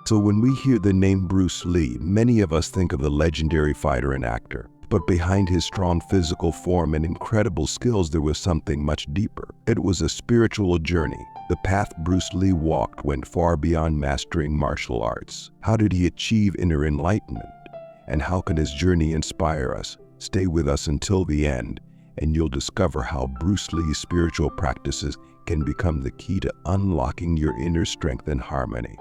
So when we hear the name Bruce Lee, many of us think of the legendary fighter and actor. But behind his strong physical form and incredible skills, there was something much deeper. It was a spiritual journey. The path Bruce Lee walked went far beyond mastering martial arts. How did he achieve inner enlightenment? And how can his journey inspire us? Stay with us until the end, and you'll discover how Bruce Lee's spiritual practices can become the key to unlocking your inner strength and harmony.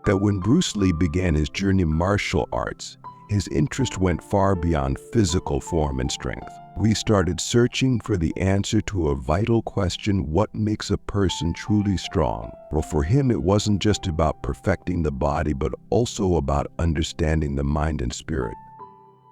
That when Bruce Lee began his journey in martial arts, his interest went far beyond physical form and strength. We started searching for the answer to a vital question: what makes a person truly strong? Well, for him, it wasn't just about perfecting the body, but also about understanding the mind and spirit.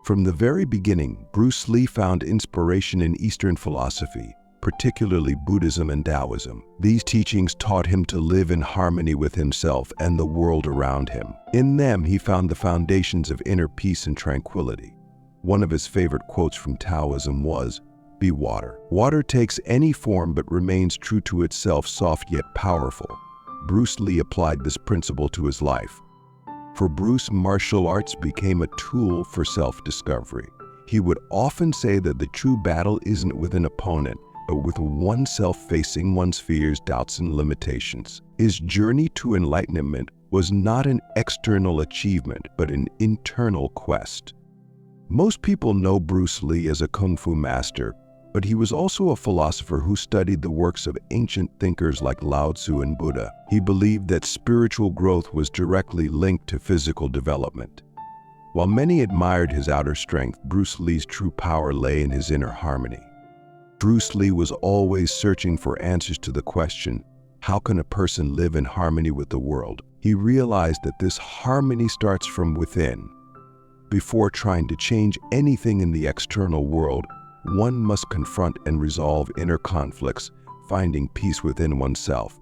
From the very beginning, Bruce Lee found inspiration in Eastern philosophy, particularly Buddhism and Taoism. These teachings taught him to live in harmony with himself and the world around him. In them, he found the foundations of inner peace and tranquility. One of his favorite quotes from Taoism was, "Be water. Water takes any form but remains true to itself, soft yet powerful." Bruce Lee applied this principle to his life. For Bruce, martial arts became a tool for self-discovery. He would often say that the true battle isn't with an opponent, but with oneself, facing one's fears, doubts, and limitations. His journey to enlightenment was not an external achievement, but an internal quest. Most people know Bruce Lee as a kung fu master, but he was also a philosopher who studied the works of ancient thinkers like Lao Tzu and Buddha. He believed that spiritual growth was directly linked to physical development. While many admired his outer strength, Bruce Lee's true power lay in his inner harmony. Bruce Lee was always searching for answers to the question, how can a person live in harmony with the world? He realized that this harmony starts from within. Before trying to change anything in the external world, one must confront and resolve inner conflicts, finding peace within oneself.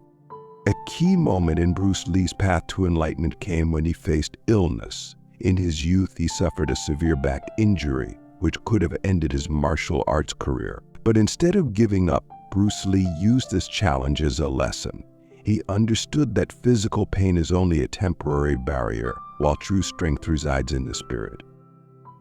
A key moment in Bruce Lee's path to enlightenment came when he faced illness. In his youth, he suffered a severe back injury, which could have ended his martial arts career. But instead of giving up, Bruce Lee used this challenge as a lesson. He understood that physical pain is only a temporary barrier, while true strength resides in the spirit.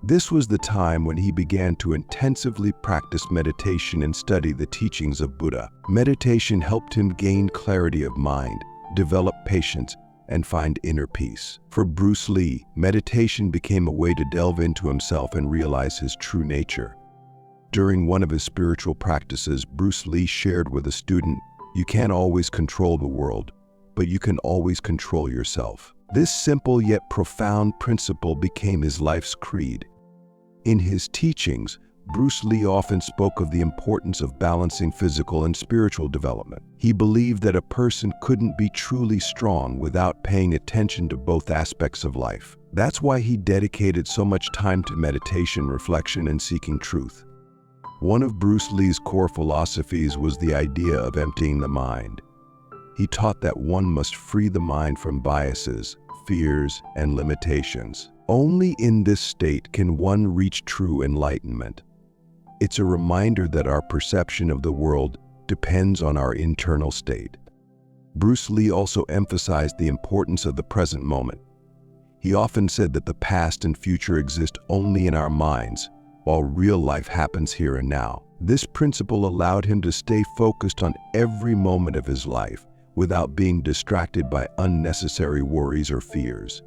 This was the time when he began to intensively practice meditation and study the teachings of Buddha. Meditation helped him gain clarity of mind, develop patience, and find inner peace. For Bruce Lee, meditation became a way to delve into himself and realize his true nature. During one of his spiritual practices, Bruce Lee shared with a student, "You can't always control the world, but you can always control yourself." This simple yet profound principle became his life's creed. In his teachings, Bruce Lee often spoke of the importance of balancing physical and spiritual development. He believed that a person couldn't be truly strong without paying attention to both aspects of life. That's why he dedicated so much time to meditation, reflection, and seeking truth. One of Bruce Lee's core philosophies was the idea of emptying the mind. He taught that one must free the mind from biases, fears, and limitations. Only in this state can one reach true enlightenment. It's a reminder that our perception of the world depends on our internal state. Bruce Lee also emphasized the importance of the present moment. He often said that the past and future exist only in our minds, while real life happens here and now. This principle allowed him to stay focused on every moment of his life without being distracted by unnecessary worries or fears.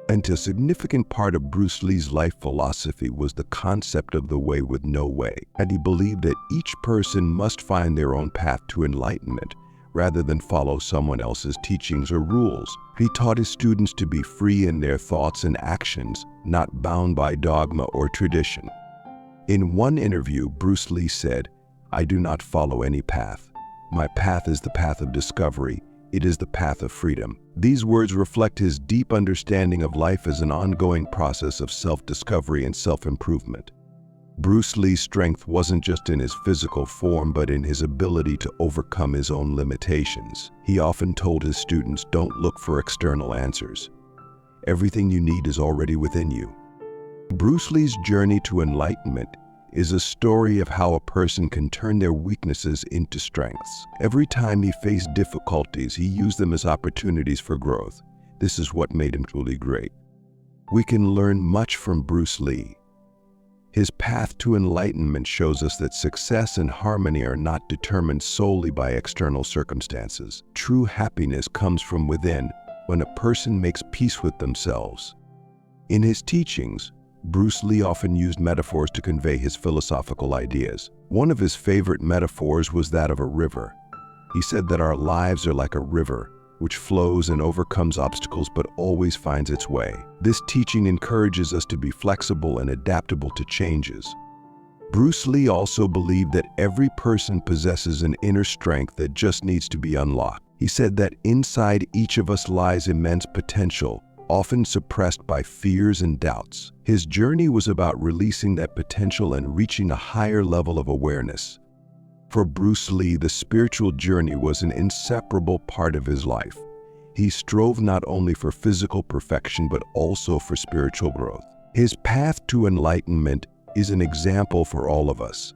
And a significant part of Bruce Lee's life philosophy was the concept of the way with no way, and he believed that each person must find their own path to enlightenment rather than follow someone else's teachings or rules. He taught his students to be free in their thoughts and actions, not bound by dogma or tradition. In one interview, Bruce Lee said, "I do not follow any path. My path is the path of discovery. It is the path of freedom." These words reflect his deep understanding of life as an ongoing process of self-discovery and self-improvement. Bruce Lee's strength wasn't just in his physical form, but in his ability to overcome his own limitations. He often told his students, "Don't look for external answers. Everything you need is already within you." Bruce Lee's journey to enlightenment is a story of how a person can turn their weaknesses into strengths. Every time he faced difficulties, he used them as opportunities for growth, This is what made him truly great. We can learn much from Bruce Lee. His path to enlightenment shows us that success and harmony are not determined solely by external circumstances. True happiness comes from within when a person makes peace with themselves. In his teachings, Bruce Lee often used metaphors to convey his philosophical ideas. One of his favorite metaphors was that of a river. He said that our lives are like a river, which flows and overcomes obstacles but always finds its way. This teaching encourages us to be flexible and adaptable to changes. Bruce Lee also believed that every person possesses an inner strength that just needs to be unlocked. He said that inside each of us lies immense potential, often suppressed by fears and doubts. His journey was about releasing that potential and reaching a higher level of awareness. For Bruce Lee, the spiritual journey was an inseparable part of his life. He strove not only for physical perfection but also for spiritual growth. His path to enlightenment is an example for all of us.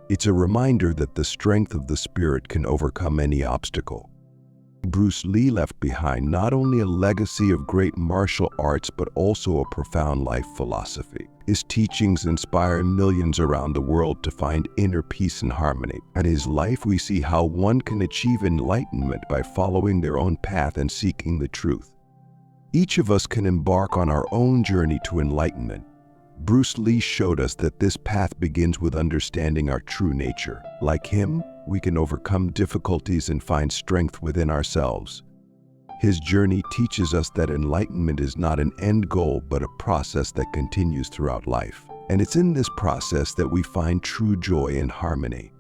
It's a reminder that the strength of the spirit can overcome any obstacle. Bruce Lee left behind not only a legacy of great martial arts but also a profound life philosophy. His teachings inspire millions around the world to find inner peace and harmony. In his life, we see how one can achieve enlightenment by following their own path and seeking the truth. Each of us can embark on our own journey to enlightenment. Bruce Lee showed us that this path begins with understanding our true nature. Like him, we can overcome difficulties and find strength within ourselves. His journey teaches us that enlightenment is not an end goal but a process that continues throughout life. And it's in this process that we find true joy and harmony.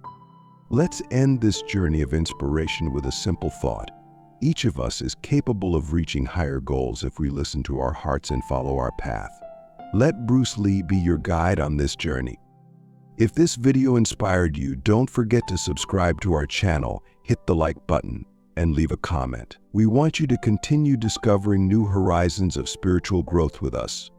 Let's end this journey of inspiration with a simple thought. Each of us is capable of reaching higher goals if we listen to our hearts and follow our path. Let Bruce Lee be your guide on this journey. If this video inspired you, don't forget to subscribe to our channel, hit the like button, and leave a comment. We want you to continue discovering new horizons of spiritual growth with us.